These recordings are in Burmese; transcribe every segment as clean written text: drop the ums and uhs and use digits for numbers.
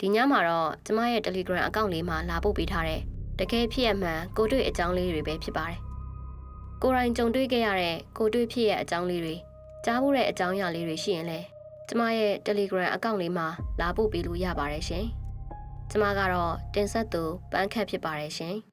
ဒီညမှာတော့ကျမရဲ့ Telegram အကောင့်လေးမှာလာပို့ပေးထားတဲ့တကယ်ဖြစ်ရမှန်ကိုတွေ့အကြောင်းလေးတွေပဲဖြစ်ပါတယ်။ကိုယ်တိုင်ကြုံတွေ့ခဲ့ရတဲ့ကိုတွေ့ဖြစ်ရဲ့အကြောင်းလေးတွေကြားဖို့တဲ့အကြောင်းအရာလေးတွေရှိရင်လည်းကျမရဲ့ Telegram အကောင့်လေးမှာလာပို့ပေးလို့ရပါတယ်ရှင်။ကျမကတော့တင်ဆက်သူပန်းခတ်ဖြစ်ပါတယ်ရှင်။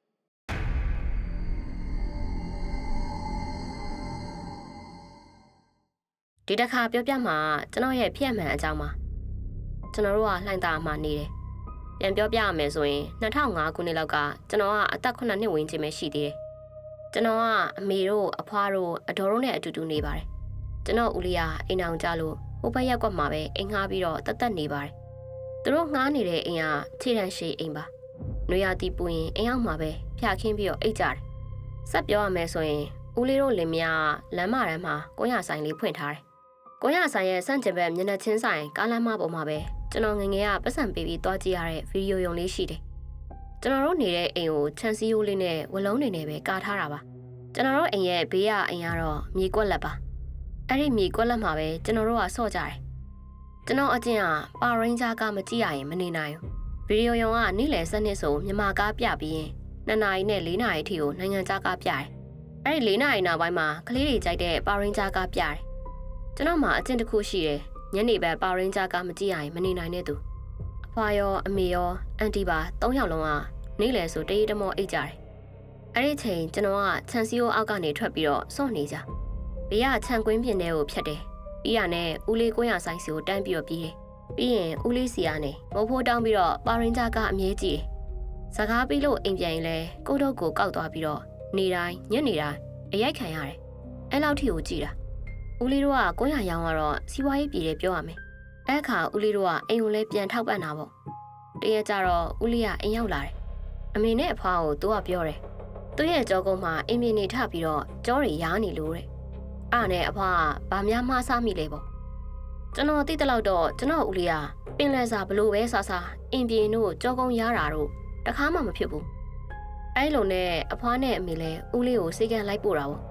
ဒီတစ်ခါပြောပြမှာကျွန်တော်ရဲ့ဖြစ်ရမှန်အကြောင်းပါကျွန်တော်တို့ကလှိုင်သာမှာနေတယ်ပြန်ပြောပြရမယ်ဆိုရင်2005ခုနှစ်လောက်ကကျွန်တော်ကအသက်9နှစ်ဝန်းကျင်ပဲရှိသေးတယ်ကျွန်တော်ကအမေတို့အဖွားတို့အတော်တို့နဲ့အတူတူနေပါတယ်ကျွန်တော်ဦးလေးကအိမ်အောင်ကြလို့ဟိုဘက်ရက်ကွက်မှာပဲအိမ်ငှားပြီးတော့တက်နေပါတယ်သူတို့ငှားနေတဲ့အိမ်ကခြေတန်းရှိအိမ်ပါနွေရာသီပူရင်အိမ်အောင်မှာပဲဖျာခင်းပြီးတော့အိတ်ကြတယ်ဆက်ပြောရမယ်ဆိုရင်ဦးလေးတို့လင်မယားလမ်းမတန်းမှာကိုရဆိုင်လေးဖွင့်ထားတယ်ကိုရဆိုင်ရဲ့စန့်ကျင်ဘက်မျက်နှာချင်းဆိုင်ကားလမ်းမပေါ်မှာပဲကျွန်တော်ငငယ်ကပတ်စံပေးပြီးတွားကြည့်ရတဲ့ဗီဒီယိုရုံလေးရှိတယ်ကျွန်တော်တို့နေတဲ့အိမ်ကိုချန်စီယိုလေးနဲ့ဝလုံးတွေနဲ့ပဲကာထားတာပါကျွန်တော်တို့အိမ်ရဲ့ဘေးကအိမ်ကတော့မြေကွက်လက်ပါအဲ့ဒီမြေကွက်လက်မှာပဲကျွန်တော်တို့ကဆော့ကြတယ်ကျွန်တော်အကျင့်ကပါရင်းဂျာကမကြည့်ရရင်မနေနိုင်ဘူးဗီဒီယိုရုံကနေ့လယ်7နှစ်ဆိုမြန်မာကားပြပြီးရင်2နာရီနဲ့4နာရီထိကိုနိုင်ငံခြားကားပြတယ်အဲ့ဒီ4နာရီနောက်ပိုင်းမှာကလေးတွေကြိုက်တဲ့ပါရင်းဂျာကားပြတယ်ကျွန်တော်မှအကျင့်တစ်ခုရှိတယ်ညနေဘက်ပါရင်းဂျာကမကြည့်ရရင်မနေနိုင်တဲ့သူအဖွာရောအမေရောအန်တီပါ3ယောက်လုံးကနေ့လယ်ဆိုတရေတမောအိတ်ကြတယ်အဲ့ဒီချိန်ကျွန်တော်ကခြံစည်းရိုးအောက်ကနေထွက်ပြီးတော့စော့နေကြဘေးကခြံကွင်းပြင်ထဲကိုဖြတ်တယ်ပြီးရနဲ့ဦးလေးကိုရဆိုင်စီကိုတန်းပြီးတော့ပြေးတယ်ပြီးရင်ဦးလေးစီကနေမုတ်ဖိုးတောင်းပြီးတော့ပါရင်းဂျာကအမြဲကြည့်တယ်စကားပြီးလို့အိမ်ပြန်ရင်လဲကိုတော့ကိုကောက်သွားပြီးတော့နေတိုင်းညနေတိုင်းအရိုက်ခံရတယ်အဲ့လောက်ထိကိုကြည့်တာဦးလေးတို့ကကိုရရောင်းကတော့စီးပွားရေးပြည်တယ်ပြောရမယ်အဲ့ခါဦးလေးတို့ကအိမ်ကိုလည်းပြန်ထောက်ပံ့တာပေါ့တရက်ကြတော့ဦးလေးကအိမ်ရောက်လာတယ်အမေနဲ့အဖွားကိုသူကပြောတယ်သူ့ရဲ့ကြောကုန်းမှာအင်းမြင်နေထပြီးတော့ကြောတွေရားနေလို့တဲ့အဲ့နဲ့အဖွားကဗာများမှားစားမိလေပေါ့ကျွန်တော်သိတဲ့လောက်တော့ကျွန်တော်ဦးလေးကပင်လယ်စာဘလို့ပဲစားစားအင်းပြင်းတို့ကြောကုန်းရားတာတို့တခါမှမဖြစ်ဘူးအဲ့လိုနဲ့အဖွားနဲ့အမေလည်းဦးလေးကိုစိတ်ကန်းလိုက်ပို့တာပေါ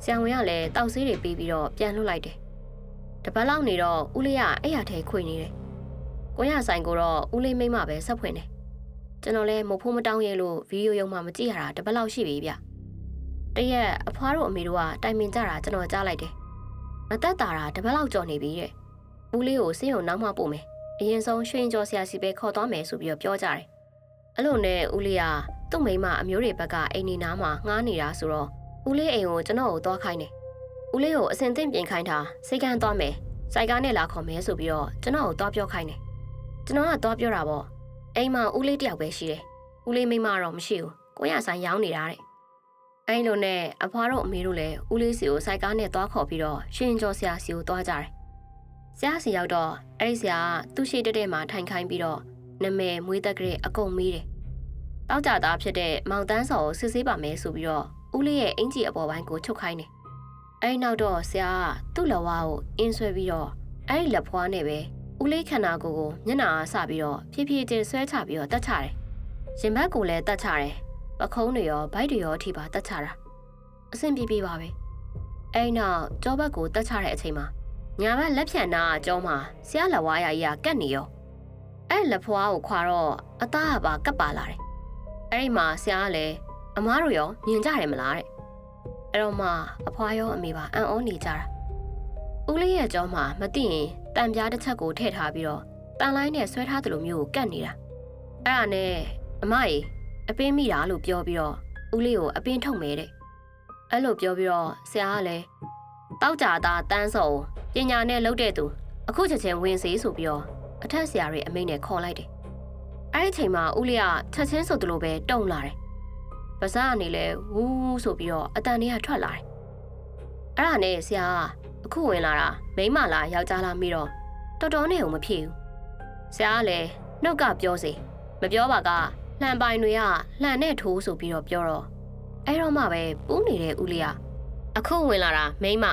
့ဆံဝင်ကလည်းတောက်ဆေးတွေပေးပြီးတော့ပြန်လွှတ်လိုက်တယ်တပတ်လောက်နေတော့ဦးလေးကအဲ့ရထဲခွေနေတယ်ကိုရဆိုင်ကိုတော့ဦးလေးမိမပဲဆက်ဖွင့်တယ်ကျွန်တော်လည်းမဖို့မတောင်းရဲလို့ဗီဒီယိုရုံမှာမကြည့်ရတာတပတ်လောက်ရှိပြီဗျတရက်အဖွားတို့အမေတို့ကတိုင်ပင်ကြတာကျွန်တော်ကြားလိုက်တယ်မသက်တာတပတ်လောက်ကြော်နေပြီတဲ့ဦးလေးကိုစင်းုံနောက်မှပို့မယ်အရင်ဆုံးရွှေရင်ကျော်ဆရာစီပဲခေါ်သွားမယ်ဆိုပြီးတော့ပြောကြတယ်အဲ့လိုနဲ့ဦးလေးကသူ့မိမအမျိုးတွေဘက်ကအိမ်နေနားမှာငှားနေတာဆိုတော့ဦးလေးအိမ်ကိုကျွန်တော်ကိုသွားခိုင်းတယ်ဦးလေးကိုအစင်သင့်ပြင်ခိုင်းတာစိတ်ကန်းသွားမယ်စိုက်ကားနဲ့လာခေါ်မယ်ဆိုပြီးတော့ကျွန်တော်ကိုသွားပြောခိုင်းတယ်ကျွန်တော်ကသွားပြောတာပေါ့အိမ်မှာဦးလေးတယောက်ပဲရှိတယ်ဦးလေးမိမတော့မရှိဘူးကိုရဆိုင်ရောင်းနေတာတဲ့အဲ့လိုနဲ့အဖွားတို့အမေတို့လည်းဦးလေးစီကိုစိုက်ကားနဲ့သွားခေါ်ပြီးတော့ရှင်ကျော်ဆရာစီကိုသွားကြတယ်ဆရာစီရောက်တော့အဲ့ဒီဆရာကသူ့ရှိတဲ့မှာထိုင်ခိုင်းပြီးတော့နာမည်မွေးသက်ကလေးအကုန်မေးတယ်တောက်ကြသားဖြစ်တဲ့မောင်တန်းစော်ကိုစစ်ဆေးပါမယ်ဆိုပြီးတော့ဦးလေးရဲ့အင်ကြီးအပေါ်ပိုင်းကိုချုပ်ခိုင်းတယ်အဲ့နောက်တော့ဆရာကသူ့လက်ဝါးကိုအင်းဆွဲပြီးတော့အဲ့ဒီလက်ဖွားနဲ့ပဲဦးလေးခန္ဓာကိုယ်ကိုမျက်နှာဆပြီးတော့ဖြည်းဖြည်းချင်းဆွဲချပြီးတော့တတ်ချတယ်ရင်ဘတ်ကိုလည်းတတ်ချတယ်ပခုံးတွေရောဗိုက်တွေရောအထိပါတတ်ချတာအဆင်ပြေပါပဲအဲ့နောက်ကြောဘက်ကိုတတ်ချတဲ့အချိန်မှာညာဘက်လက်ဖြံနာကြောမှာဆရာလက်ဝါးရကြီးကကတ်နေရောအဲ့လက်ဖွားကိုခွာတော့အသားကပါကပ်ပါလာတယ်အဲ့ဒီမှာဆရာကလည်းအမားတို့ရောမြင်ကြတယ်မလားတဲ့အဲ့တော့မှအဖွားရောအမေပါအံ့ဩနေကြတာဦးလေးရဲ့ကြောမှာမသိရင်တန်ပြားတစ်ချက်ကိုထည့်ထားပြီးတော့တန်လိုင်းနဲ့ဆွဲထားသလိုမျိုးကိုကတ်နေတာအဲ့ဒါနဲ့အမကြီးအပင်းမိတာလို့ပြောပြီးတော့ဦးလေးကိုအပင်းထုတ်မယ်တဲ့အဲ့လိုပြောပြီးတော့ဆရာကလည်းတောက်ကြသားတန်းစုံပညာနဲ့လှုပ်တဲ့သူအခုချက်ချင်းဝင်စေးဆိုပြီးတော့အထက်ဆရာတွေအမိန့်နဲ့ခေါ်လိုက်တယ်အဲ့ဒီချိန်မှာဦးလေးကချက်ချင်းဆိုသလိုပဲတုံလာတယ်ပါးစပ်ကနေလဲဝူးဆိုပြီးတော့အတန်တွေကထွက်လာတယ်အဲ့ဒါနဲ့ဆရာကအခုဝင်လာတာမိန်းမလားယောက်ျားလားမေးတော့တော်တော်နဲ့ကိုမဖြစ်ဘူးဆရာကလည်းနှုတ်ကပြောစေမပြောပါကလှန်ပိုင်တွေကလှန်နဲ့ထိုးဆိုပြီးတော့ပြောတော့အဲ့တော့မှပဲပူးနေတဲ့ဦးလေးကအခုဝင်လာတာမိန်းမ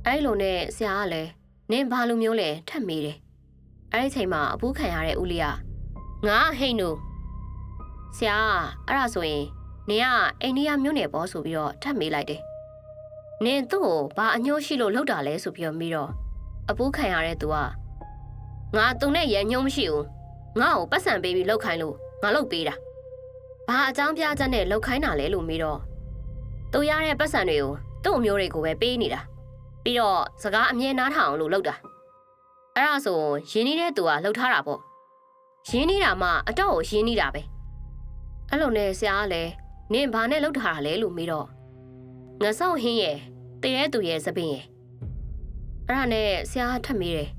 အဲ့လိုနဲ့ဆရာကလည်းနင်ဘာလိုမျိုးလဲထပ်မေးတယ်အဲ့ဒီချိန်မှာအပူးခံရတဲ့ဦးလေးကငါဟိတ်နူဆရာအဲ့ဒါဆိုရင်နင်ကအိန္ဒိယမြို့နယ်ပေါ်ဆိုပြီးတော့ထပ်မေးလိုက်တယ်နင်သူ့ကိုဘာအညှိုးရှိလို့လှုပ်တာလဲဆိုပြီးတော့မေးတော့အပူးခံရတဲ့သူကငါသူနဲ့ရညှိုးမရှိဘူး ငါ့ကိုပတ်စံပေးပြီးလှုပ်ခိုင်းလို့ငါလှုပ်ပေးတာဘာအကြောင်းပြချက်နဲ့လှုပ်ခိုင်းတာလဲလို့မေးတော့သူရတဲ့ပတ်စံတွေကိုသူ့အမျိုးတွေကိုပဲပေးနေတာပြီးတော့စကားအမြဲနားထောင်အောင်လို့လှုပ်တာအဲ့ဒါဆိုရင်းနှီးတဲ့သူကလှုပ်ထားတာပေါ့ရင်းနှီးတာမှအတော့ကိုရင်းနှီးတာပဲအဲ့လိုနဲ့ဆရာကလည်းနင်ဘာနဲ့လှုပ်ထားတာလဲလို့မေးတော့ငဆောက်ဟင်းရဲ့တည်တဲ့သူရဲ့သပင်ရဲ့အဲ့ဒါနဲ့ဆရာထပ်မေးတယ်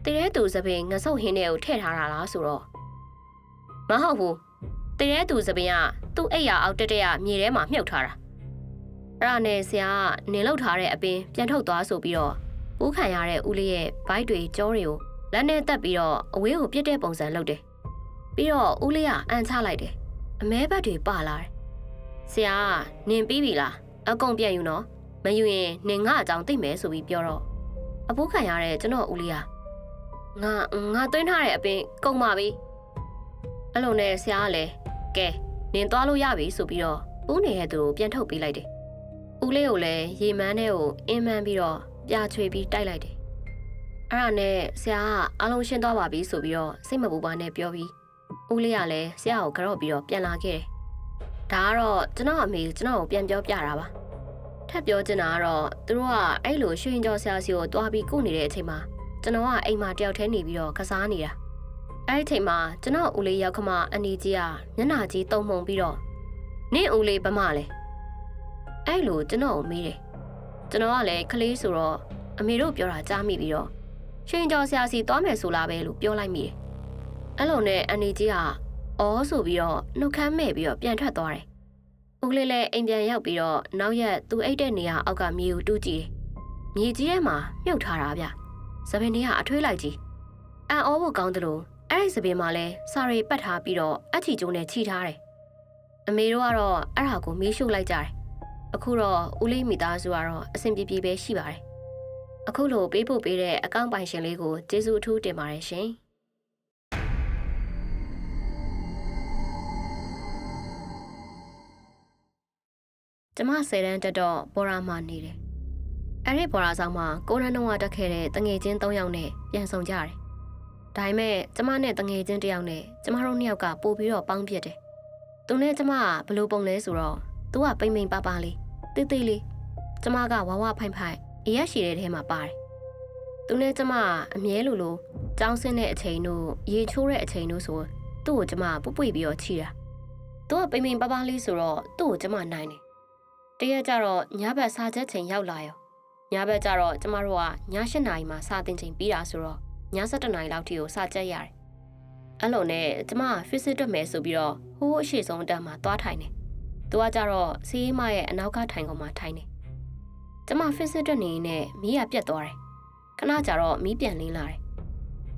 တည်တဲ့သူသပင်ငဆောက်ဟင်းတွေကိုထည့်ထားတာလားဆိုတော့မဟုတ်ဘူးတည်တဲ့သူသပင်ကသူ့အိယာအောက်တက်တက်မြေထဲမှာမြုပ်ထားတာအဲ့ဒါနဲ့ဆရာကနင်လှုပ်ထားတဲ့အပင်ပြန်ထုတ်သွားဆိုပြီးတော့ပူးခံရတဲ့ဦးလေးရဲ့ဘိုက်တွေကြောတွေကိုလက်နဲ့တက်ပြီးတော့အဝေးကိုပြစ်တဲ့ပုံစံလုပ်တယ်ပြီးတော့ဦးလေးကအန်ချလိုက်တယ်အမဲဘက်တွေပါလာတယ်ဆရာကနင်ပြီးပြီလားအကုန်ပြန်ယူနော်မယူရင်နင်ငါအကြောင်းသိမယ်ဆိုပြီးပြောတော့အပူးခံရတဲ့ကျွန်တော်ဦးလေးကငါသွင်းထားတဲ့အပင်ကုန်ပါပြီအဲ့လိုနဲ့ဆရာကလည်းကဲနင်သွားလို့ရပြီဆိုပြီးတော့ပူးနေတဲ့သူကိုပြန်ထုတ်ပေးလိုက်တယ်ဦးလေးကိုလည်းရေမန်းထဲကိုအင်းမှန်းပြီးတော့ပြာချွေပြီးတိုက်လိုက်တယ်အဲ့ဒါနဲ့ဆရာကအလုံးရှင်းသွားပါပြီဆိုပြီးတော့စိတ်မပူပါနဲ့ပြောပြီးဦးလေးကလည်းဆရာကိုကြော့ပြီးတော့ပြန်လာခဲ့တယ်ဒါကတော့ကျွန်တော်အမေကျွန်တော်ကိုပြန်ပြောပြတာပါထပ်ပြောချင်တာကတော့သူတို့ကအဲ့လိုရွှေရင်ကျော်ဆရာစီကိုတွားပြီးကုနေတဲ့အချိန်မှာကျွန်တော်ကအိမ်မှာတယောက်တည်းနေပြီးတော့ကစားနေတာအဲ့ဒီအချိန်မှာကျွန်တော်ဦးလေးရောက်ခမအန်ဒီကြီးကမျက်နှာကြီးတုံမှုန်ပြီးတော့နင့်ဦးလေးဗမာလဲအဲ့လိုကျွန်တော်ကိုမေးတယ်ကျွန်တော်ကလည်းကလေးဆိုတော့အမေတို့ပြောတာကြားမိပြီးတော့ရွှေရင်ကျော်ဆရာစီသွားမယ်ဆိုလားပဲလို့ပြောလိုက်မိတယ်အဲ့လိုနဲ့အန်ဒီကြီးကအော်ဆိုပြီးတော့နှုတ်ခမ်းမဲ့ပြီးတော့ပြန်ထွက်သွားတယ်ဦးလေးလည်းအိမ်ပြန်ရောက်ပြီးတော့နောက်ရက်သူအိတ်တဲ့နေရာအောက်ကမြေကိုတူးကြည့်တယ်မြေကြီးထဲမှာမြုပ်ထားတာဗျစပင်တွေကအထွေးလိုက်ကြီးအန်အောဖို့ကောင်းတယ်လို့အဲ့ဒီစပင်မှာလည်းစာရီပတ်ထားပြီးတော့အချီကျုံနဲ့ခြိထားတယ်အမေတို့ကတော့အဲ့ဒါကိုမီးရှို့လိုက်ကြတယ်အခုတော့ဦးလေးမိသားစုကတော့အဆင်ပြေပြေပဲရှိပါတယ်အခုလိုပေးဖို့ပေးတဲ့အကောင့်ပိုင်ရှင်လေးကိုကျေးဇူးအထူးတင်ပါတယ်ရှင်ကျမ10တန်းတက်တော့ဘော်ရာမှာနေတယ်အဲ့ဒီဘော်ရာဆောင်မှာ9တန်းတော့တက်ခဲ့တဲ့တငယ်ချင်း3ယောက်နဲ့ပြန်ဆောင်ကြတယ်ဒါပေမဲ့ကျမနဲ့တငယ်ချင်း1ယောက်နဲ့ကျမတို့2ယောက်ကပို့ပြီးတော့ပေါင်းပြစ်တယ်သူနဲ့ကျမကဘလို့ပုံလဲဆိုတော့သူကပိမ့်ပိမ့်ပါပါလေးတိတ်တိတ်လေးကျမကဝါဝဖိုင်ဖိုင်အရက်ရှိတဲ့ထဲမှာပါတယ်သူနဲ့ကျမအမြဲလိုကြောင်းဆင်းတဲ့အချိန်တို့ရေချိုးတဲ့အချိန်တို့ဆိုသူ့ကိုကျမပုတ်ပွေပြီးတော့ချီတာသူကပိမ့်ပိမ့်ပါပါလေးဆိုတော့သူ့ကိုကျမနိုင်တယ်တရက်ကျတော့ညဘက်စားချက်ချိန်ရောက်လာရောညဘက်ကျတော့ကျမတို့ကည8နာရီမှာစာတင်ချိန်ပြီးတာဆိုတော့ည7နာရီလောက်ထိကိုစာချက်ရတယ်အဲ့လိုနဲ့ကျမဖစ်စစ်တက်မယ်ဆိုပြီးတော့ဟိုးအရှိဆုံးတက်မှာသွားထိုင်တယ်သူကကြတော့စီးမရဲ့အနောက်ကထိုင်ကုန်မှာထိုင်တယ်ကျမဖစ်စစ်တက်နေနဲ့မီးကပြတ်သွားတယ်ခဏကြာတော့မီးပြန်လင်းလာတယ်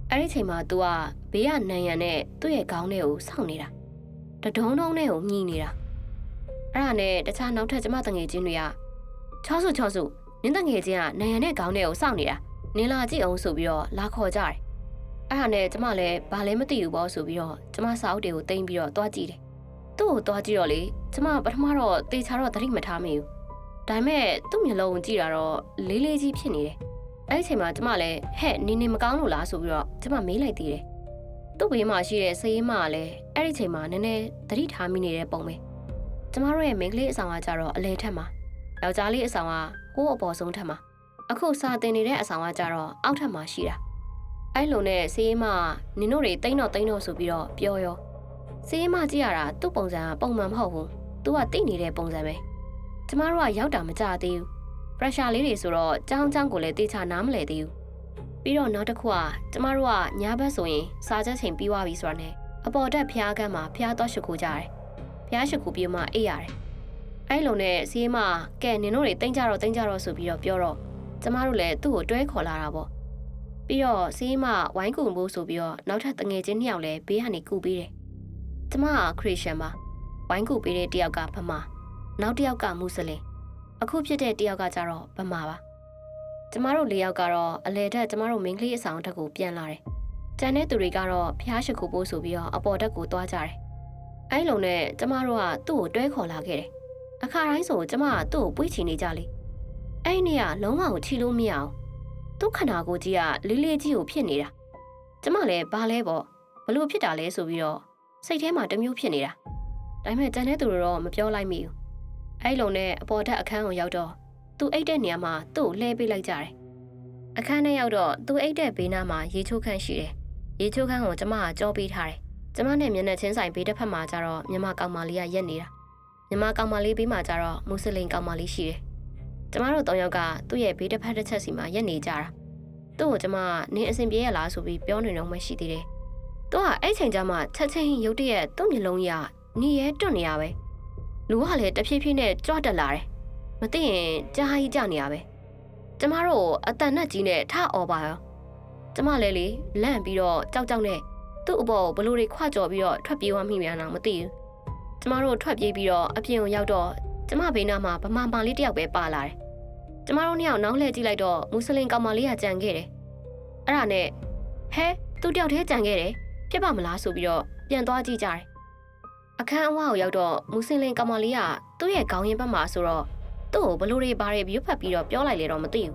အဲ့ဒီချိန်မှာသူကဘေးကနန်ရံနဲ့သူ့ရဲ့ခေါင်းထဲကိုဆောက်နေတာတဒုံဒုံနဲ့ကိုမြည်နေတာအဲ့ဒါနဲ့တခြားနောက်ထပ်ကျမတငယ်ချင်းတွေကချောစုနင်းတငယ်ချင်းကနန်ရံနဲ့ခေါင်းထဲကိုဆောက်နေတာနင်းလာကြည့်အောင်ဆိုပြီးတော့လာခေါ်ကြတယ်အဲ့ဒါနဲ့ကျမလည်းဘာလဲမသိဘူးပေါ့ဆိုပြီးတော့ကျမစာအုပ်တွေကိုတင်ပြီးတော့တွားကြည့်တယ်သူ့ကိုတွားကြည့်တော့လေကျမပထမတော့တေချာတော့သတိမထားမိဘူးဒါပေမဲ့သူ့မျက်လုံးကြည့်တာတော့လေးလေးကြီးဖြစ်နေတယ်အဲ့ဒီချိန်မှာကျမလည်းဟဲ့နေမကောင်းလို့လားဆိုပြီးတော့ကျမမေးလိုက်သေးတယ်သူ့ဘေးမှာရှိတဲ့ဆေးမကလည်းအဲ့ဒီချိန်မှာနည်းနည်းသတိထားမိနေတဲ့ပုံပဲကျမတို့ရဲ့မိန်းကလေးအဆောင်ကကြတော့အလဲထက်မှာယောက်ျားလေးအဆောင်ကဟိုးအပေါ်ဆုံးထက်မှာအခုစာတင်နေတဲ့အဆောင်ကကြတော့အောက်ထပ်မှာရှိတာအဲ့လိုနဲ့ဆေးမနင်တို့တွေတိတ်တော့ဆိုပြီးတော့ပြောရောဆေးမကြည့်ရတာသူ့ပုံစံကပုံမှန်မဟုတ်ဘူးသူကတိတ်နေတဲ့ပုံစံပဲကျမတို့ကရောက်တာမကြသေးဘူး pressure လေးတွေဆိုတော့ကြောင်းကိုလည်းတေချာနားမလဲသေးဘူးပြီးတော့နောက်တစ်ခုကကျမတို့ကညဘက်ဆိုရင်စာချက်ချိန်ပြီးသွားပြီဆိုတာနဲ့အပေါ်တက်ဖျားကန်းမှာဖျားတော့ရှုခိုးကြတယ်ဖျားရှုခိုးပြီးမှအိပ်ရတယ်အဲ့လိုနဲ့ဆေးမကဲနင်တို့တွေတင်းကြတော့ဆိုပြီးတော့ပြောတော့ကျမတို့လည်းသူ့ကိုတွဲခေါ်လာတာပေါ့ပြီးတော့ဆေးမဝိုင်းကူဖို့ဆိုပြီးတော့နောက်ထပ်တငယ်ချင်း2ယောက်လည်းဘေးကနေကူပေးတယ်ကျမကခရစ်ယာန်ပါဝိုင်းကူပေးတဲ့တယောက်ကဗမာနောက်တစ်ယောက်ကမွတ်စလင်အခုဖြစ်တဲ့တယောက်ကကြတော့ဗမာပါကျမတို့4ယောက်ကတော့အလဲတက်ကျမတို့မိန်းကလေးအဆောင်တက်ကိုပြန်လာတယ်ကျန်တဲ့သူတွေကတော့ဖျားရှိခိုးဖို့ဆိုပြီးတော့အပေါ်တက်ကိုသွားကြတယ်အဲ့လိုနဲ့ကျမတို့ကသူ့ကိုတွဲခေါ်လာခဲ့တယ်အခါတိုင်းဆိုကျမကသူ့ကိုပွေးချီနေကြလေအဲ့ဒီနေ့ကလုံးဝကိုချီလို့မရအောင်သူ့ခန္ဓာကိုယ်ကြီးကလေးလေးကြီးကိုဖြစ်နေတာကျမလည်းဘာလဲပေါ့ ဘလို့ဖြစ်တာလဲဆိုပြီးတော့စိတ်ထဲမှာတမျိုးဖြစ်နေတာဒါပေမဲ့တန်တဲ့သူတို့တော့မပြောလိုက်မိဘူးအဲ့လုံနဲ့အပေါ်ထက်အခန်းကိုရောက်တော့သူအိတ်တဲ့နေရာမှာသူ့ကိုလှည့်ပေးလိုက်ကြတယ်အခန်းထဲရောက်တော့သူအိတ်တဲ့ဘေးနားမှာရေချိုးခန်းရှိတယ်ရေချိုးခန်းကိုကျမကကြောပေးထားတယ်ကျမနဲ့မျက်နှာချင်းဆိုင်ဘေးတစ်ဖက်မှာကျတော့မြမကောင်မလေးကရက်နေတာမြမကောင်မလေးဘေးမှာကျတော့မွတ်စလင်ကောင်မလေးရှိတယ်ကျမတို့၃ယောက်ကသူ့ရဲ့ဘေးတစ်ဖက်တစ်ချက်စီမှာရက်နေကြတာသူ့ကိုကျမနင်းအဆင်ပြေရလားဆိုပြီးပြောနေတော့မှရှိသေးတယ်သူကအဲ့ချိန်ကျမှချက်ချင်းရုတ်တရက်သူ့မျက်လုံးကြီးကနေရဲတွတ်နေရပဲလူကလည်းတဖြည်းဖြည်းနဲ့ကြွတက်လာတယ်မသိရင်ကြားကြီးကြနေရပဲကျမတို့အတန်နဲ့ကြီးနဲ့ထအော်ပါရောကျမလည်းလေလန့်ပြီးတော့ကြောက်ကြောက်နဲ့သူ့အပေါ်ဘလို့တွေခွကြော်ပြီးတော့ထွက်ပြေးသွားမိမြန်တော့မသိဘူးကျမတို့ထွက်ပြေးပြီးတော့အပြင်ကိုရောက်တော့ကျမဘေးနားမှာဗမာလေးတယောက်ပဲပါလာတယ်ကျမတို့နှစ်ယောက်နောက်လှည့်ကြည့်လိုက်တော့မွတ်စလင်ကောင်မလေးကကြံခဲ့တယ်အဲ့ဒါနဲ့ဟဲသူတယောက်တည်းကြံခဲ့တယ်ဖြစ်ပါမလားဆိုပြီးတော့ပြန်သွားကြည့်ကြတယ်အခန်းအဝကိုရောက်တော့မွတ်စလင်ကောင်မလေးကသူ့ရဲ့ခေါင်းရင်းဘက်မှာဆိုတော့သူ့ကိုဘလို့တွေဘာတွေပြွတ်ဖက်ပြီးတော့ပြောလိုက်လေတော့မသိဘူ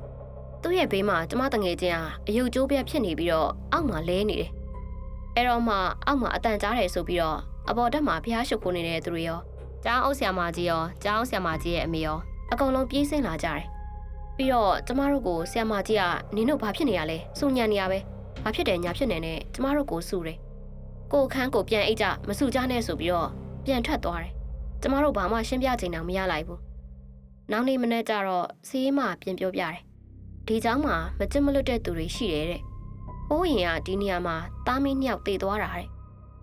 းသူ့ရဲ့ဘေးမှာကျမတငယ်ချင်းကအယုတ်ကျိုးပြက်ဖြစ်နေပြီးတော့အောက်မှာလဲနေတယ်အဲ့တော့မှအောက်မှာအတန်ကြားတယ်ဆိုပြီးတော့အပေါ်တက်မှာဖျားရှုပ်ခိုးနေတဲ့သူတွေရောကျောင်းအုပ်ဆရာမကြီးရောကျောင်းဆရာမကြီးရဲ့အမေရောအကုန်လုံးပြေးဆင်းလာကြတယ်ပြီးတော့ကျမတို့ကိုဆရာမကြီးကနင်တို့ဘာဖြစ်နေရလဲစူညံနေရပဲဘာဖြစ်တယ်ညာဖြစ်နေနဲ့ကျမတို့ကိုစူတယ်ကိုခန်းကိုပြန်အိတ်ကြမစူကြနဲ့ဆိုပြီးတော့ပြန်ထွက်သွားတယ်ကျမတို့ဘာမှရှင်းပြချင်တော့မရလိုက်ဘူးနောက်နေ့မနေ့ကျတော့ဆေးမှပြင်ပြောပြတယ်ဒီเจ้าမှာမကြစ်မလွတ်တဲ့သူတွေရှိတယ်တဲ့ဟိုးရင်ကဒီနေရာမှာသားမီးနှစ်ယောက်တည်သွားတာတဲ့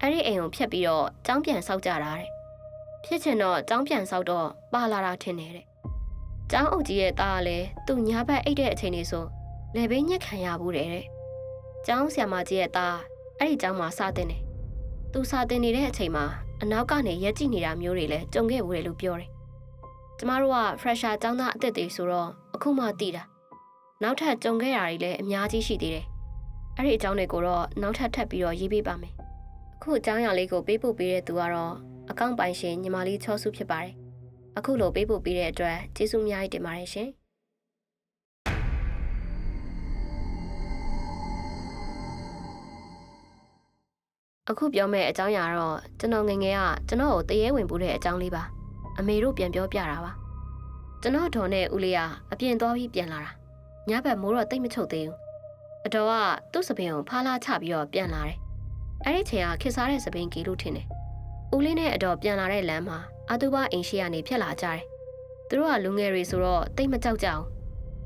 အဲ့ဒီအိမ်ကိုဖျက်ပြီးတော့ကျောင်းပြန်ဆောက်ကြတာတဲ့ဖြစ်ချင်တော့ကျောင်းပြန်ဆောက်တော့ပါလာတာထင်တယ်တဲ့ကျောင်းအုပ်ကြီးရဲ့သားကလည်းသူ့ညာဘက်အိတ်တဲ့အချိန်လေးဆိုလေဘိညက်ခံရဘူးတဲ့ကျောင်းဆရာမကြီးရဲ့သားအဲ့ဒီကျောင်းမှာစတင်တယ်သူစတင်နေတဲ့အချိန်မှာအနောက်ကနေရက်ကြည့်နေတာမျိုးတွေလည်းကြုံခဲ့ဘူးတယ်လို့ပြောတယ်ကျမတို့က fresher ကျောင်းသားအသစ်တွေဆိုတော့အခုမှသိတာနောက်ထပ်ကြုံခဲ့တာတွေလည်းအများကြီးရှိသေးတယ်အဲ့ဒီအကြောင်းတွေကိုတော့နောက်ထပ်ထပ်ပြီးတော့ရေးပေးပါမယ်အခုအကြောင်းအရာလေးကိုပေးပို့ပေးတဲ့သူကတော့အကောင့်ပိုင်ရှင်ညီမလေးချောစုဖြစ်ပါတယ်အခုလိုပေးပို့ပေးတဲ့အတွက်ကျေးဇူးအများကြီးတင်ပါတယ်ရှင်အခုပြောမယ့်အကြောင်းအရာတော့ကျွန်တော်ငယ်ငယ်ကကျွန်တော်ကိုတရေဝင်ပူတဲ့အကြောင်းလေးပါအမေတို့ပြန်ပြောပြတာပါကျွန်တော်ဒေါ်နဲ့ဦးလေးကအပြင်သွားပြီးပြန်လာတာညဘက်မိုးတော့တိတ်မချုပ်သေးဘူးအတော်ကသူ့စပင်ကိုဖားလာချပြီးတော့ပြန်လာတယ်အဲ့ဒီချိန်ကခစ်စားတဲ့စပင်ကြီးလို့ထင်တယ်ဦးလေးနဲ့အတော်ပြန်လာတဲ့လမ်းမှာအတူပါအိမ်ရှိကနေဖြတ်လာကြတယ်သူတို့ကလူငယ်တွေဆိုတော့တိတ်မကြောက်ကြအောင်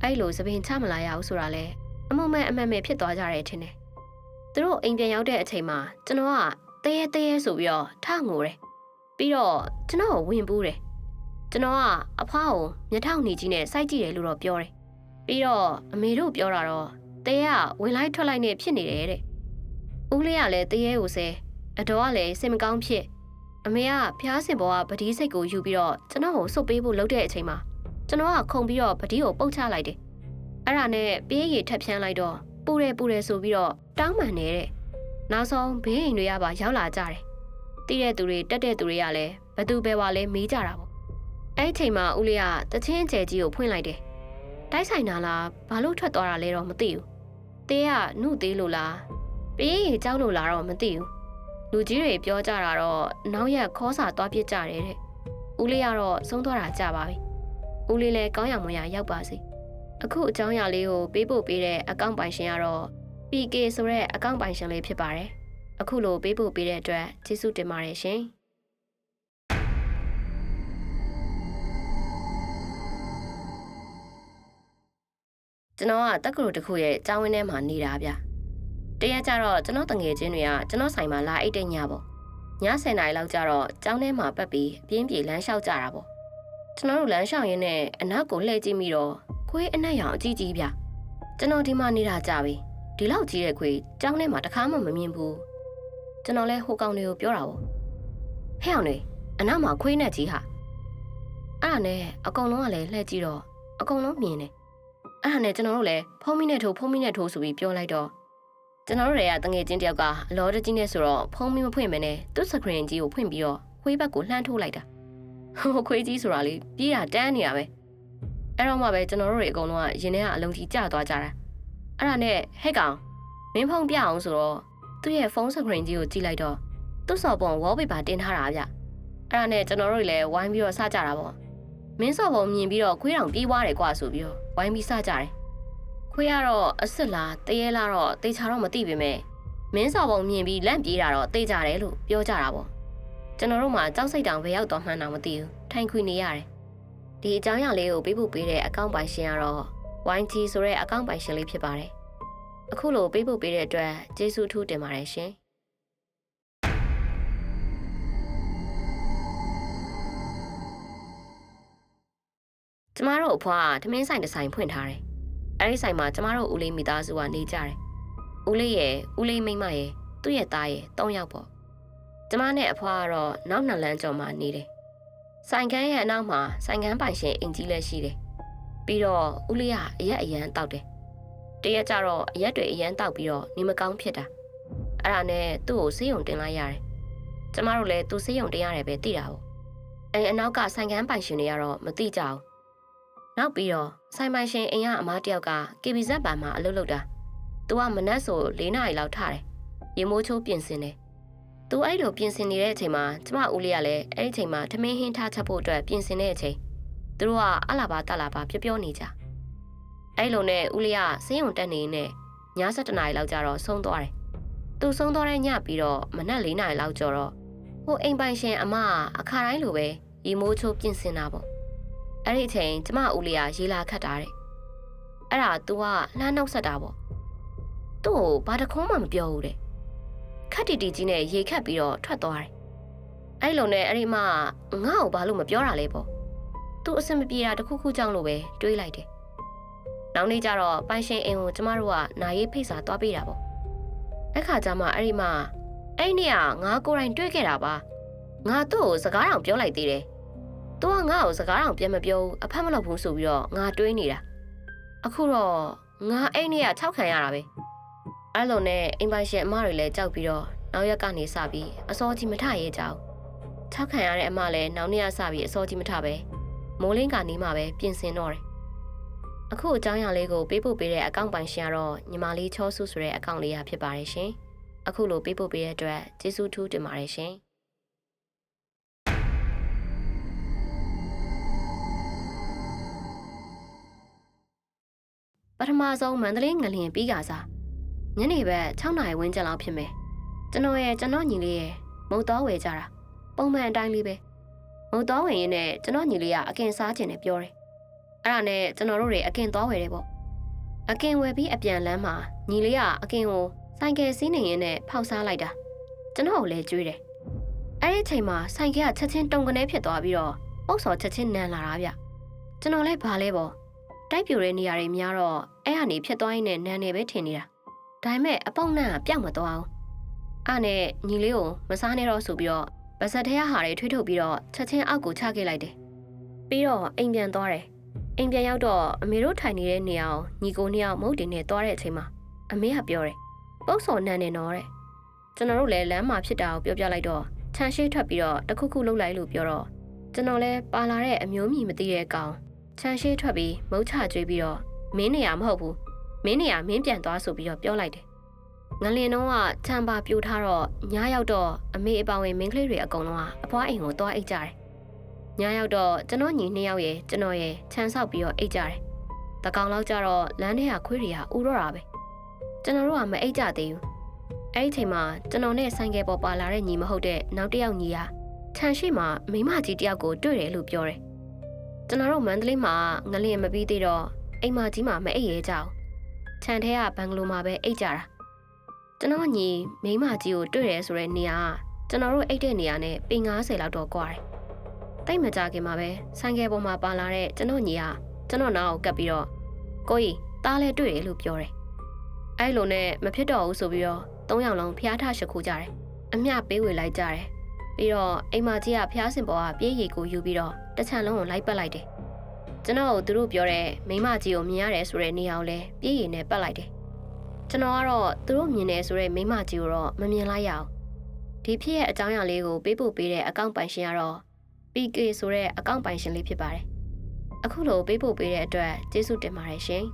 အဲ့လိုစပင်ချမလာရဘူးဆိုတာလဲအမုံမဲ့အမှတ်မဲ့ဖြစ်သွားကြတယ်ထင်တယ်သူတို့အိမ်ပြန်ရောက်တဲ့အချိန်မှာကျွန်တော်ကတဲရဲဆိုပြီးတော့ထငိုတယ်ပြီးတော့ကျွန်တော်ကိုဝင်ပူးတယ်ကျွန်တော်ကအဖွားကိုမျက်ထောင်နေကြီးနဲ့စိုက်ကြည့်တယ်လို့တော့ပြောတယ်ပြီးတော့အမေတို့ပြောတာတော့တဲကဝင်လိုက်ထွက်လိုက်နဲ့ဖြစ်နေတယ်တဲ့ဦးလေးကလည်းတဲရဲကိုဆဲအတော်ကလည်းစိတ်မကောင်းဖြစ်အမေကဖျားစင်ပေါ်ကပတိစိတ်ကိုယူပြီးတော့ကျွန်တော်ကိုစုပ်ပေးဖို့လုပ်တဲ့အချိန်မှာကျွန်တော်ကခုန်ပြီးတော့ပတိကိုပုတ်ချလိုက်တယ်အဲ့ဒါနဲ့ပေးရည်ထပ်ဖြန်းလိုက်တော့ပူတယ်ဆိုပြီးတော့တောင်းပန်နေတဲ့နောက်ဆုံးဘေးအိမ်တွေကပါရောက်လာကြတယ်တီးတဲ့သူတွေတက်တဲ့သူတွေကလည်းဘသူပဲဝါလဲမေးကြတာပေါ့အဲ့ဒီချိန်မှာဦးလေးကတချင်းကျဲကြီးကိုဖွင့်လိုက်တယ်တိုက်ဆိုင်တာလားဘာလို့ထွက်သွားတာလဲတော့မသိဘူးတေးကနှုတ်သေးလို့လားပေးရည်ကြောက်လို့လားတော့မသိဘူးလူကြီးတွေပြောကြတာတော့နောက်ရက်ခေါ်စာသွားပြစ်ကြတယ်တဲ့ဦးလေးကတော့ဆုံးသွားတာကြပါပြီဦးလေးလည်းကောင်းရမွန်ရရောက်ပါစေအခုအကြောင်းအရာလေးကိုပေးပို့ပေးတဲ့အကောင့်ပိုင်ရှင်ကတော့ PK ဆိုတဲ့အကောင့်ပိုင်ရှင်လေးဖြစ်ပါတယ်အခုလိုပေးပို့ပေးတဲ့အတွက်ကျေးဇူးတင်ပါတယ်ရှင်ကျွန်တော်ကတက္ကသိုလ်တစ်ခုရဲ့ကျောင်းဝင်းထဲမှာနေတာဗျတရက်ကျတော့ကျွန်တော်တငယ်ချင်းတွေကကျွန်တော်ဆိုင်မှာလာအိတ်တဲ့ညပေါ့ည10 နာရီလောက်ကျတော့ကျောင်းထဲမှာပတ်ပြီးအပြင်းပြေလမ်းလျှောက်ကြတာပေါ့ကျွန်တော်တို့လမ်းလျှောက်ရင်းနဲ့အနောက်ကိုလှည့်ကြည့်မိတော့ခွေးအနက်ရောင်အကြီးကြီးဗျကျွန်တော်ဒီမှာနေတာကြပြီဒီလောက်ကြီးတဲ့ခွေးကျောင်းထဲမှာတခါမှမမြင်ဘူးကျွန်တော်လဲဟိုကောင်တွေကိုပြောတာပေါ့ဟဲ့အောင်လေအနောက်မှာခွေးနဲ့ကြီးဟာအဲ့ဒါနဲ့အကောင်လုံးကလည်းလှည့်ကြည့်တော့အကောင်လုံးမြင်တယ်အဲ့ဒါနဲ့ကျွန်တော်တို့လည်းဖုံးမိနဲ့ထိုးဆိုပြီးပြောလိုက်တော့ကျွန်တော်တို့တွေကတငယ်ချင်းတယောက်ကအလောတကြီးနဲ့ဆိုတော့ဖုံးမိမဖွင့်မနဲ့သူ့စကရင်ကြီးကိုဖွင့်ပြီးတော့ခွေးဘက်ကိုလှမ်းထိုးလိုက်တာဟိုခွေးကြီးဆိုတာလေပြေးတာတန်းနေတာပဲအဲ့တော့မှပဲကျွန်တော်တို့တွေအကုန်လုံးကရင်ထဲကအလုံးကြီးကျသွားကြတာအဲ့ဒါနဲ့ဟဲ့ကောင်မင်းဖုံးပြအောင်ဆိုတော့ သူ့ရဲ့ဖုန်းစကရင်ကြီးကိုကြည့်လိုက်တော့သူ့စော်ပုံဝေါ်ပေပါတင်ထားတာဗျအဲ့ဒါနဲ့ကျွန်တော်တို့လည်းဝိုင်းပြီးတော့စကြတာပေါ့မင်းစော်ပုံမြင်ပြီးတော့ခွေးတောင်ပြေးသွားတယ်ကွာဆိုပြီးတော့ဝိုင်းပြီးစကြတယ်ခွေးကတော့အစ်စ်လားတရေလားတော့တေချာတော့မသိပေမဲ့မင်းစော်ပုံမြင်ပြီးလန့်ပြေးတာတော့တေးကြတယ်လို့ပြောကြတာပေါ့ကျွန်တော်တို့မှကြောက်စိတ်တောင်ဘယ်ရောက်တော့မှန်းတော့မသိဘူးထိုင်ခွေနေရတယ်ဒီအကြောင်းအရာလေးကိုပေးဖို့ပေးတဲ့အကောင့်ပိုင်ရှင်ကတော့ YG ဆိုတဲ့အကောင့်ပိုင်ရှင်လေးဖြစ်ပါတယ်အခုလိုပေးဖို့ပေးတဲ့အတွက်ကျေးဇူးထူးတင်ပါတယ်ရှင်ကျမတို့အဖွားထမင်းဆိုင်တစ်ဆိုင်ဖွင့်ထားတယ်အဲဒီဆိုင်မှာကျမတို့ဦးလေးမိသားစုကနေကြတယ်ဦးလေးရဲ့ဦးလေးမိန်းမရဲ့သူ့ရဲ့သားရဲ့၃ယောက်ပေါ့ကျမနဲ့အဖွားကတော့နောက်နှစ်လမ်းကျော်မှာနေတယ်ဆိုင်ကန်းရဲ့အနောက်မှာဆိုင်ကန်းပိုင်ရှင်အိမ်ကြီးလည်းရှိတယ်ပြီးတော့ဦးလေးကအရက်အရန်တောက်တယ်တရက်ကျတော့အရက်တွေအရန်တောက်ပြီးတော့နေမကောင်းဖြစ်တာအဲ့ဒါနဲ့သူ့ကိုဆေးရုံတင်လိုက်ရတယ်ကျမတို့လည်းသူဆေးရုံတင်ရတယ်ပဲသိတာပေါ့အနောက်ကဆိုင်ကန်းပိုင်ရှင်တွေကတော့မသိကြဘူးနောက်ပြီးတော့ဆိုင်ပိုင်ရှင်အိမ်ကအမားတယောက်က KBZ ဘဏ်မှာအလုပ်လုပ်တာသူကမနက်ဆို4နာရီလောက်ထတယ်ရေမိုးချိုးပြင်ဆင်တယ်သူအဲ့လိုပြင်ဆင်နေတဲ့အချိန်မှာကျမဦးလေးကလည်းအဲ့ဒီအချိန်မှာထမင်းဟင်းထားချက်ဖို့အတွက်ပြင်ဆင်တဲ့အချိန်သူတို့ကအလာပါတလာပါပြောနေကြအဲ့လိုနဲ့ဦးလေးကဆေးရုံတက်နေနဲ့ည7နာရီလောက်ကျတော့ဆုံးသွားတယ်သူဆုံးသွားတဲ့ညပြီးတော့မနက်4နာရီလောက်ကျော်တော့ဟိုအိမ်ပိုင်ရှင်အမအခါတိုင်းလိုပဲရေမိုးချိုးပြင်ဆင်တာပေါ့အဲ့ဒီအချိန်ကျမဦးလေးကရေလာခတ်တာတဲ့အဲ့ဒါသူကလှမ်းနှုတ်ဆက်တာပေါ့သူ့ကိုဘာတခုံးမှမပြောဘူးတဲ့ခက်တီတီကြီးနဲ့ရေခတ်ပြီးတော့ထွက်သွားတယ်အဲ့လိုနဲ့အဲ့ဒီမှာငါ့ကိုဘာလို့မပြောတာလဲပေါ့သူအဆင်မပြေတာတခုခုကြောင့်လို့ပဲတွေးလိုက်တယ်နောက်နေ့ကျတော့ပိုင်ရှင်အိမ်ကိုကျမတို့ကနာရေးဖိတ်စာသွားပေးတာပေါ့အခါကျမှအဲ့ဒီမှာအဲ့နေ့ကငါကိုယ်တိုင်တွေးခဲ့တာပါငါသူ့ကိုစကားတောင်ပြောလိုက်သေးတယ်သူကငါ့ကိုစကားတောင်ပြန်မပြောဘူးအဖက်မလုပ်ဘူးဆိုပြီးတော့ငါတွေးနေတာအခုတော့ငါအဲ့နေ့က၆ခံရတာပဲအဲ့လိုနဲ့အိမ်ပိုင်ရှင်အမတွေလည်းကြောက်ပြီးတော့နောက်ရက်ကနေစပြီးအစောကြီးမထရဲကြဘူး၆ခံရတဲ့အမလည်းနောက်နေ့ကစပြီးအစောကြီးမထပဲမိုးလင်းကနေမှပဲပြင်ဆင်တော့တယ်အခုအကြောင်းအရာလေးကိုပေးပို့ပေးတဲ့အကောင့်ပိုင်ရှင်ကတော့ညီမလေးချောစုဆိုတဲ့အကောင့်လေးရဖြစ်ပါတယ်ရှင်အခုလိုပေးပို့ပေးတဲ့အတွက်ကျေးဇူးထူးတင်ပါတယ်ရှင်ပထမဆုံးမန္တလေးငလျင်ပြီးကစားညနေဘက်6နာရီဝန်းကျင်လောက်ဖြစ်မယ်ကျွန်တော်ညီလေးရဲ့မုတ်တော်ဝယ်ကြတာပုံမှန်အတိုင်းလေးပဲမုတ်တော်ဝယ်ရင်းနဲ့ကျွန်တော်ညီလေးကအကင်စားခြင်းနဲ့ပြောတယ်အဲ့ဒါနဲ့ကျွန်တော်တို့တွေအကင်သွားဝယ်တယ်ပေါ့အကင်ဝယ်ပြီးအပြန်လမ်းမှာညီလေးကအကင်ကိုဆိုင်ကယ်စီးနေရင်းနဲ့ဖောက်စားလိုက်တာကျွန်တော်ကိုလည်းကြွေးတယ်အဲ့ဒီအချိန်မှာဆိုင်ကယ်ကချက်ချင်းတုံကနေဖြစ်သွားပြီးတော့ပုတ်စော်ချက်ချင်းနန်လာတာဗျကျွန်တော်လည်းဘာလဲပေါ့တိုက်ပြိုတဲ့နေရာတွေများတော့အဲ့ဟာနေဖြစ်သွားရင်းနဲ့နန်နေပဲထင်နေတာဒါပေမဲ့အပေါက်နန့်ကပြောက်မသွားဘူးအဲ့နဲ့ညီလေးကိုမစားနဲ့တော့ဆိုပြီးတော့ဗစက်ထဲကဟာတွေထွေးထုတ်ပြီးတော့ချက်ချင်းအောက်ကိုချခဲ့လိုက်တယ်ပြီးတော့အိမ်ပြန်သွားတယ်အိမ်ပြန်ရောက်တော့အမေတို့ထိုင်နေတဲ့နေရာကိုညီကိုနှစ်ယောက်မုတ်တင်နဲ့သွားတဲ့အချိန်မှာအမေကပြောတယ်ပုတ်စော်နန်နေတော့တဲ့ကျွန်တော်တို့လည်းလမ်းမှာဖြစ်တာကိုပြောပြလိုက်တော့ခြံရှိထွက်ပြီးတော့တခုခုလှုပ်လိုက်လို့ပြောတော့ကျွန်တော်လည်းပါလာတဲ့အမျိုးမြည်မသိတဲ့ကောင်ခြံရှိထွက်ပြီးမုတ်ချကျွေးပြီးတော့မင်းနေရမဟုတ်ဘူးမင်းနေရမင်းပြန်သွားဆိုပြီးတော့ပြောလိုက်တယ်ငလင်တော့ကခြံပါပြိုထားတော့ညရောက်တော့အမေအပောင်ဝင်မင်းကလေးတွေအကုန်လုံးကအဖွားအိမ်ကိုသွားအိတ်ကြတယ်ညရောက်တော့ကျွန်တော်ညီ2ယောက်ရဲ့ကျွန်တော်ရဲ့ခြံဆောက်ပြီးတော့အိတ်ကြတယ်တကောင်လောက်ကြတော့လမ်းထဲကခွေးတွေကဥတော့တာပဲကျွန်တော်တို့ကမအိတ်ကြသေးဘူးအဲ့ဒီချိန်မှာကျွန်တော်နဲ့ဆိုင်ကယ်ပေါ်ပါလာတဲ့ညီမဟုတ်တဲ့နောက်တစ်ယောက်ညီကခြံရှိမှာမိမကြီးတယောက်ကိုတွေ့တယ်လို့ပြောတယ်ကျွန်တော်တို့မန္တလေးမှာငလျင်မပြီးသေးတော့အိမ်မကြီးမှာမအိပ်ရဲကြဘူးခြံထဲကဘန်ဂလိုမှာပဲအိပ်ကြတာကျွန်တော်ညီမိမကြီးကိုတွေ့တယ်ဆိုတဲ့နေရာကကျွန်တော်တို့အိပ်တဲ့နေရာနဲ့ပေ90လောက်တော့ကွာတယ်တိတ်မကြခင်မှာပဲဆိုင်ကယ်ပေါ်မှာပါလာတဲ့ကျွန်တော်ညီကကျွန်တော်နားကိုကပ်ပြီးတော့ကိုကြီးတားလဲတွေ့တယ်လို့ပြောတယ်အဲ့လိုနဲ့မဖြစ်တော့ဘူးဆိုပြီးတော့3ယောက်လုံးဖျားထရှခုကြတယ်အမျှပေးဝေလိုက်ကြတယ်ပြီးတော့အိမ်မကြီးကဖျားစင်ပေါ်ကပြေးရည်ကိုယူပြီးတော့တချံလုံးကိုလိုက်ပတ်လိုက်တယ်ကျွန်တော်တို့သူတို့ပြောတဲ့မိမကြီးကိုမြင်ရတယ်ဆိုတဲ့နေရာကိုလည်းပြေးရည်နဲ့ပတ်လိုက်တယ်ကျွန်တော်ကတော့သူတို့မြင်တယ်ဆိုတဲ့မိမကြီးကိုတော့မမြင်လိုက်ရအောင်ဒီဖြစ်ရဲ့အကြောင်းအရာလေးကိုပေးပို့ပေးတဲ့အကောင့်ပိုင်ရှင်ကတော့ PK ဆိုတဲ့အကောင့်ပိုင်ရှင်လေးဖြစ်ပါတယ်အခုလိုပေးပို့ပေးတဲ့အတွက်ကျေးဇူးတင်ပါတယ်ရှင်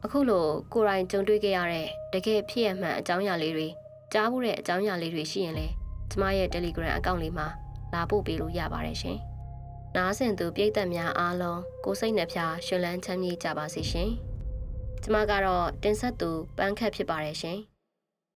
အခုလိုကိုယ်တိုင်ကြုံတွေ့ခဲ့ရတဲ့တကယ်ဖြစ်ရမှန်အကြောင်းအရာလေးတွေကြားဖို့တဲ့အကြောင်းအရာလေးတွေရှိရင်လည်းကျမရဲ့ Telegram အကောင့်လေးမှာလာပို့ပေးလို့ရပါတယ်ရှင်။နားဆင်သူပရိသတ်များအားလုံးကိုယ်စိတ်နှပြရှင်လန်းချမ်းမြေ့ကြပါစေရှင်။ကျမကတော့တင်ဆက်သူပန်းခတ်ဖြစ်ပါတယ်ရှင်။